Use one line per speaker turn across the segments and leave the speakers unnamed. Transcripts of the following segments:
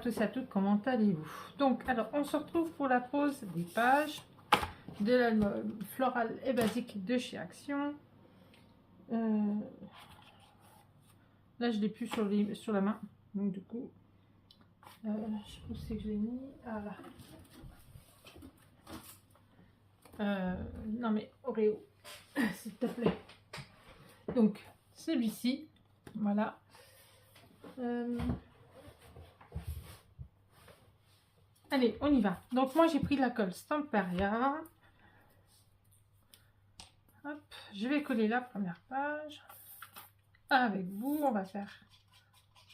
tous et à toutes, comment allez-vous? Donc, alors, on se retrouve pour la pose des pages de l'album Floral et Basique de chez Action. Là, je l'ai plus sur la main, donc du coup, je sais où c'est que je l'ai mis. Ah là. Non mais Oreo, s'il te plaît. Donc, celui-ci, voilà. Allez, on y va. Donc moi j'ai pris la colle Stamperia. Hop, je vais coller la première page. Avec vous, on va faire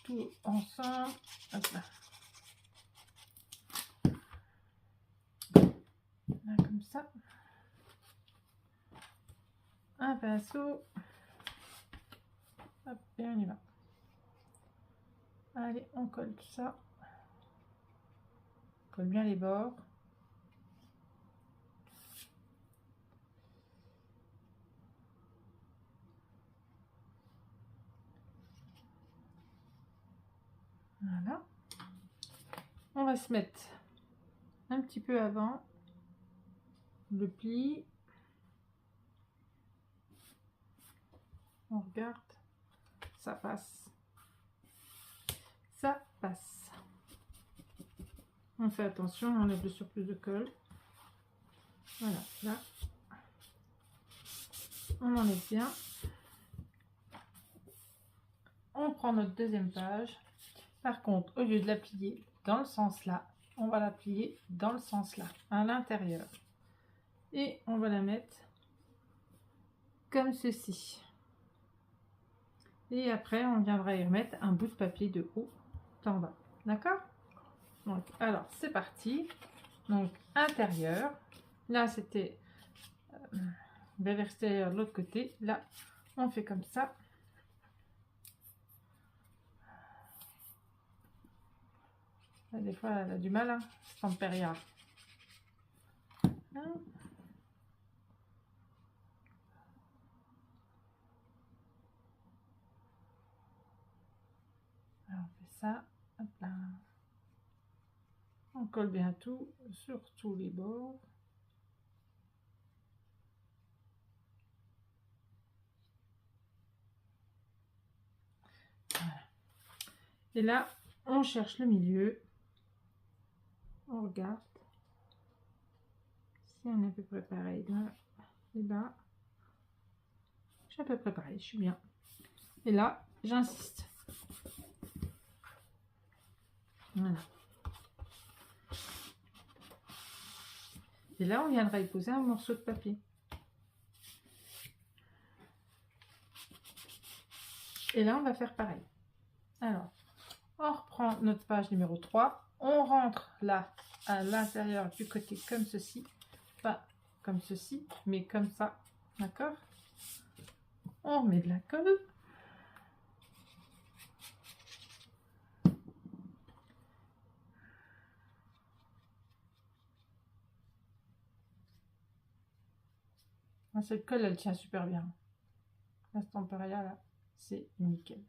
tout ensemble. Hop là. Là, comme ça. Un pinceau. Hop, et on y va. Allez, on colle tout ça. On colle bien les bords. Voilà. On va se mettre un petit peu avant le pli. On regarde. Ça passe. Ça passe. On fait attention, on enlève le surplus de colle. Voilà, là. On enlève bien. On prend notre deuxième page. Par contre, au lieu de la plier dans le sens là, on va la plier dans le sens là, à l'intérieur. Et on va la mettre comme ceci. Et après, on viendra y remettre un bout de papier de haut en bas. D'accord? Donc, alors, c'est parti. Donc, intérieur. Là, c'était vers l'extérieur de l'autre côté. Là, on fait comme ça. Là, des fois, elle a du mal, hein, Stamperia. Hein? Alors, on fait ça. Hop là. On colle bien tout sur tous les bords. Voilà. Et là, on cherche le milieu. On regarde si on est à peu près pareil là et là. Je suis à peu près pareil, je suis bien. Et là, j'insiste. Voilà. Et là, on viendra y poser un morceau de papier. Et là, on va faire pareil. Alors, on reprend notre page numéro 3. On rentre là, à l'intérieur du côté comme ceci. Pas comme ceci, mais comme ça. D'accord? On remet de la colle. Cette colle, elle tient super bien. La Stamperia, là, c'est nickel.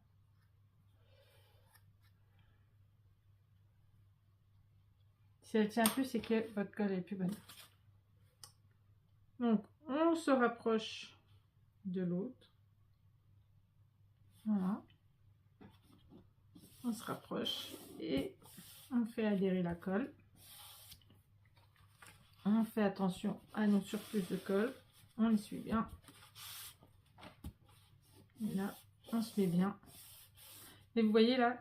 Si elle tient plus, c'est que votre colle est plus bonne. Donc, on se rapproche de l'autre. Voilà. On se rapproche et on fait adhérer la colle. On fait attention à nos surplus de colle. On les suit bien. Et là, on se met bien. Et vous voyez là,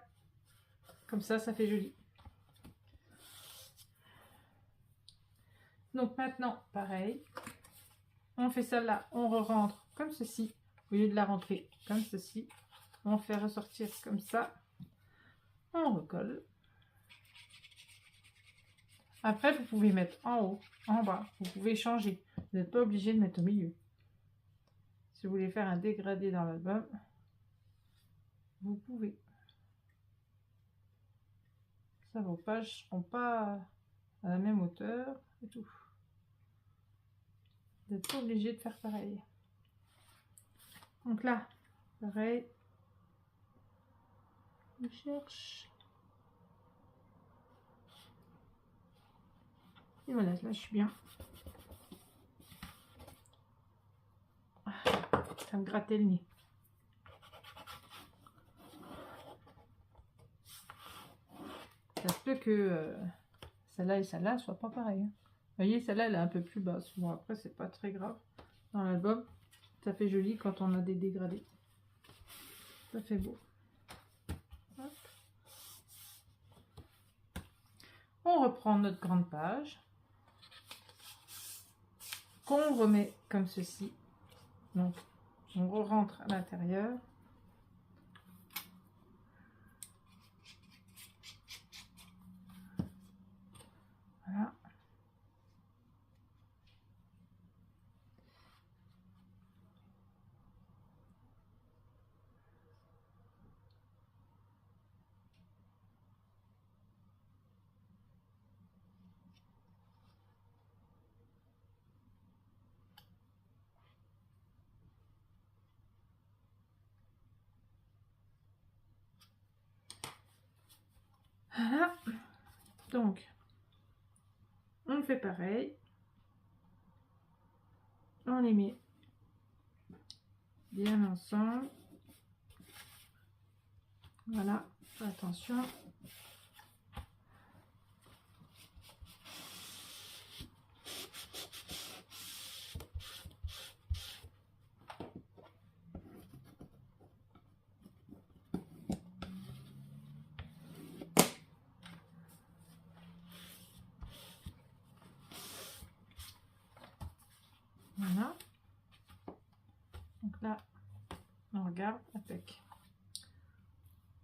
comme ça fait joli. Donc maintenant, pareil. On fait celle-là, on re-rentre comme ceci. Au lieu de la rentrer comme ceci, on fait ressortir comme ça. On recolle. Après, vous pouvez mettre en haut, en bas. Vous pouvez changer. Vous n'êtes pas obligé de mettre au milieu. Si vous voulez faire un dégradé dans l'album, vous pouvez. Ça, vos pages ne seront pas à la même hauteur et tout. Vous n'êtes pas obligé de faire pareil. Donc là, pareil. Je cherche. Et voilà, là je suis bien. Ça me grattait le nez. Ça se peut que celle-là et celle-là ne soient pas pareilles. Vous voyez, celle-là elle est un peu plus basse. Bon, après c'est pas très grave. Dans l'album, ça fait joli quand on a des dégradés. Ça fait beau. Hop. On reprend notre grande page qu'on remet comme ceci. Donc on rentre à l'intérieur. Voilà. Voilà. Donc on fait pareil. On les met bien ensemble. Voilà, attention. Voilà. Donc là, on regarde avec.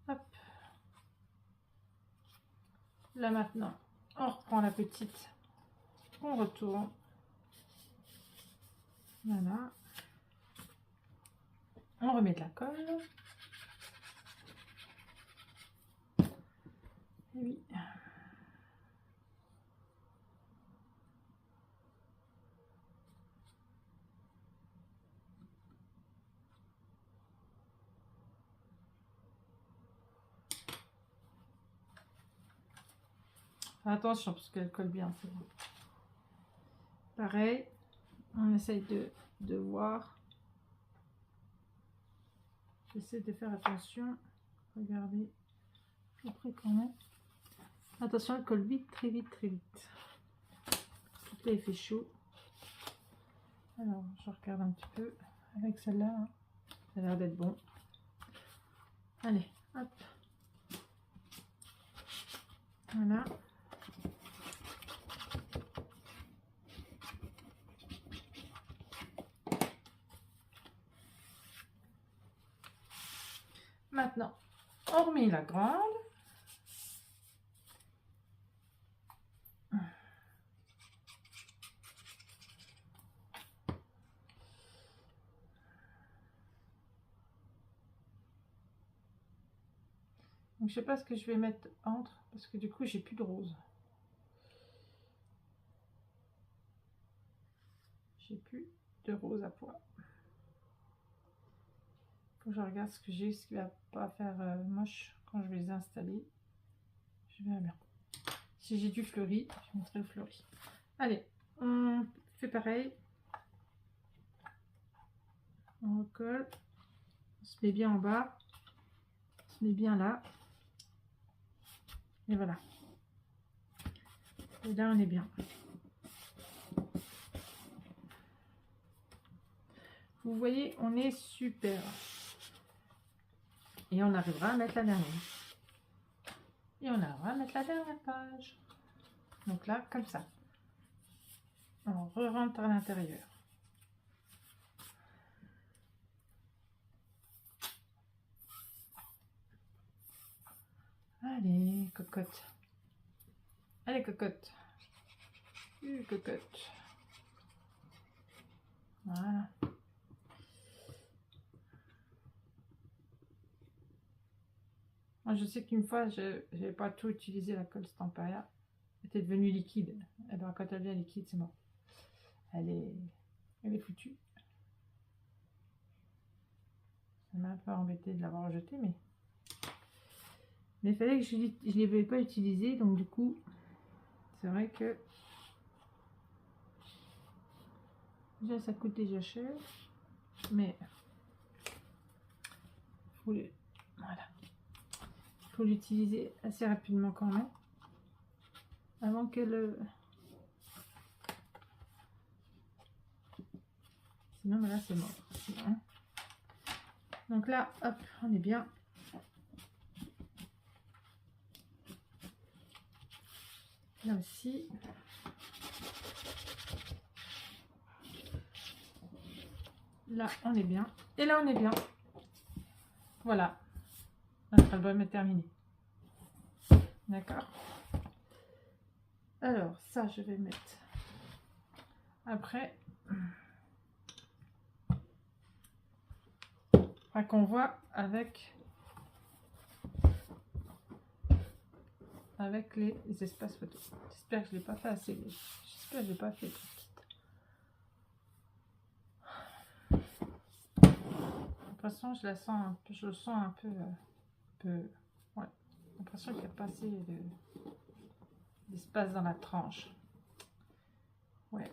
Hop. Là maintenant, on reprend la petite. On retourne. Voilà. On remet de la colle. Et oui. Attention parce qu'elle colle bien, c'est bon. Pareil, on essaye de voir. J'essaie de faire attention. Regardez. Après quand même. Attention, elle colle vite, très vite, très vite. Tout là, il fait chaud. Alors, je regarde un petit peu avec celle-là. Hein. Ça a l'air d'être bon. Allez, hop. Voilà. Maintenant, on remet la grande. Donc, je sais pas ce que je vais mettre entre, parce que du coup, j'ai plus de rose. J'ai plus de rose à pois. Faut que je regarde ce que j'ai, ce qui va pas faire moche quand je vais les installer. Je verrai bien. Si j'ai du fleuri, je mettrai le fleuri. Allez, on fait pareil. On recolle. On se met bien en bas. On se met bien là. Et voilà. Et là, on est bien. Vous voyez, on est super. Et on arrivera à mettre la dernière. Et on arrivera à mettre la dernière page. Donc là, comme ça. On re-rentre à l'intérieur. Allez, cocotte. Allez, cocotte. Cocotte. Voilà. Moi, je sais qu'une fois, je n'avais pas tout utilisé la colle Stampaya. Elle était devenue liquide. Et ben, quand elle devient liquide, c'est mort. Elle est foutue. Ça m'a un peu embêté de l'avoir rejetée, mais il fallait que je ne l'avais pas utilisé, donc du coup, c'est vrai que Déjà, ça coûte déjà cher, mais voilà, faut l'utiliser assez rapidement quand même, avant que le... Sinon, là, c'est mort. Sinon. Donc là, hop, on est bien. Là aussi. Là, on est bien. Et là, on est bien. Voilà. Notre album est terminé. D'accord. Alors, ça, je vais mettre après. Enfin, qu'on voit avec les espaces photos. J'espère que je ne l'ai pas fait assez. J'espère que je l'ai pas fait trop petite. De toute façon, je la sens un peu, je le sens un peu, ouais. J'ai l'impression qu'il n'y a pas assez d'espace dans la tranche. Ouais.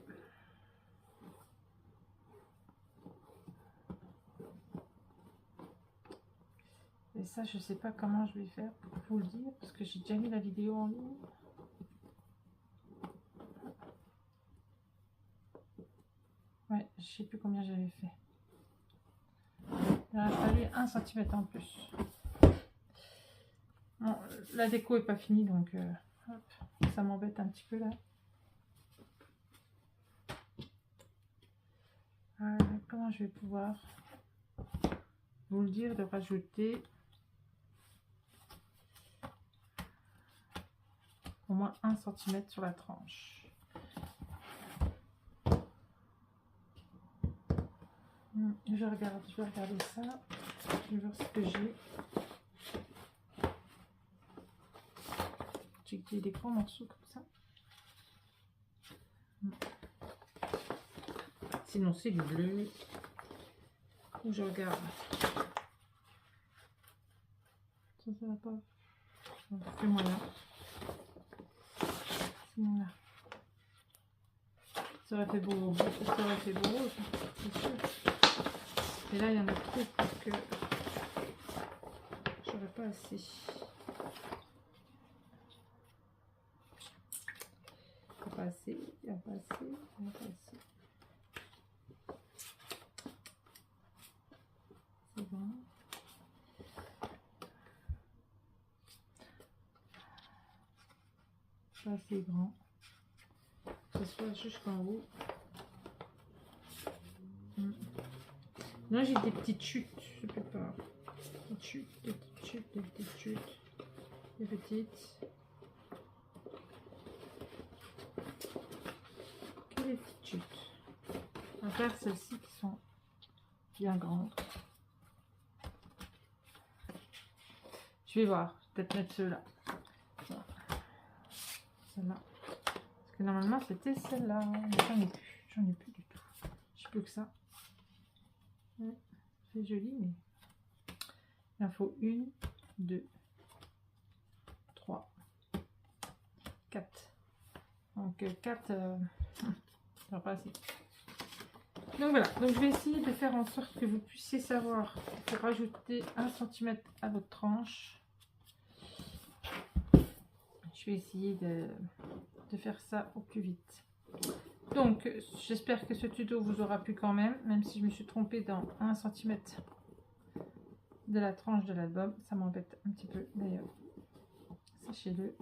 Et ça, je sais pas comment je vais faire pour vous le dire, parce que j'ai déjà mis la vidéo en ligne. Ouais, je sais plus combien j'avais fait. Il aurait fallu 1 cm en plus. Bon, la déco est pas finie, donc hop, ça m'embête un petit peu là. Comment je vais pouvoir vous le dire de rajouter au moins 1 cm sur la tranche. Je vais regarder ça. Je vais voir ce que j'ai. J'ai des grands morceaux comme ça. Sinon c'est du bleu. Ou je regarde. Ça va pas. C'est moyen. Sinon là. Ça aurait fait beau. Ça aurait fait beau rose, c'est sûr. Et là il y en a trop parce que j'aurais pas assez. Pas assez, il n'y a pas assez, il n'y a pas assez. C'est bon. Pas assez grand. Que ce soit jusqu'en haut. Là j'ai des petites chutes, je peux pas. Des petites chutes, des petites chutes, des petites chutes. Des petites. Que des petites chutes. On va faire celles-ci qui sont bien grandes. Je vais voir, peut-être mettre ceux-là. Celle-là. Parce que normalement c'était celle-là. J'en ai plus du tout. Je sais plus que ça. C'est joli, mais il en faut 1, 2, 3, 4. Donc 4, ça va pas assez. Donc voilà, donc je vais essayer de faire en sorte que vous puissiez savoir qu'il faut rajouter 1 cm à votre tranche. Je vais essayer de faire ça au plus vite. Donc j'espère que ce tuto vous aura plu quand même si je me suis trompée dans 1 cm de la tranche de l'album. Ça m'embête un petit peu d'ailleurs. Sachez-le,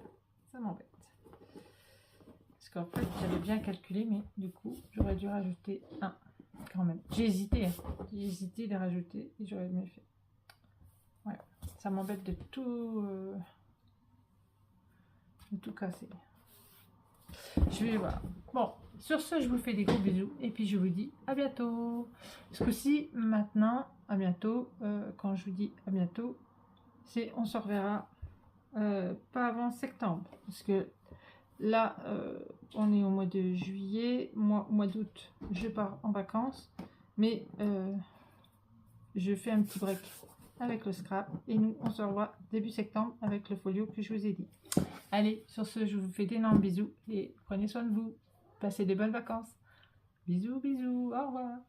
ça m'embête. Parce qu'en fait j'avais bien calculé, mais du coup j'aurais dû rajouter 1 quand même. J'ai hésité, hein. J'ai hésité de rajouter et j'aurais mieux fait. Ouais, ça m'embête de tout casser. Je vais voir. Bon, sur ce, je vous fais des gros bisous et puis je vous dis à bientôt. Ce coup-ci, maintenant, à bientôt. Quand je vous dis à bientôt, c'est on se reverra pas avant septembre. Parce que là, on est au mois de juillet, au mois d'août, je pars en vacances. Mais je fais un petit break avec le scrap. Et nous, on se revoit début septembre avec le folio que je vous ai dit. Allez, sur ce, je vous fais d'énormes bisous et prenez soin de vous. Passez des bonnes vacances. Bisous, bisous, au revoir.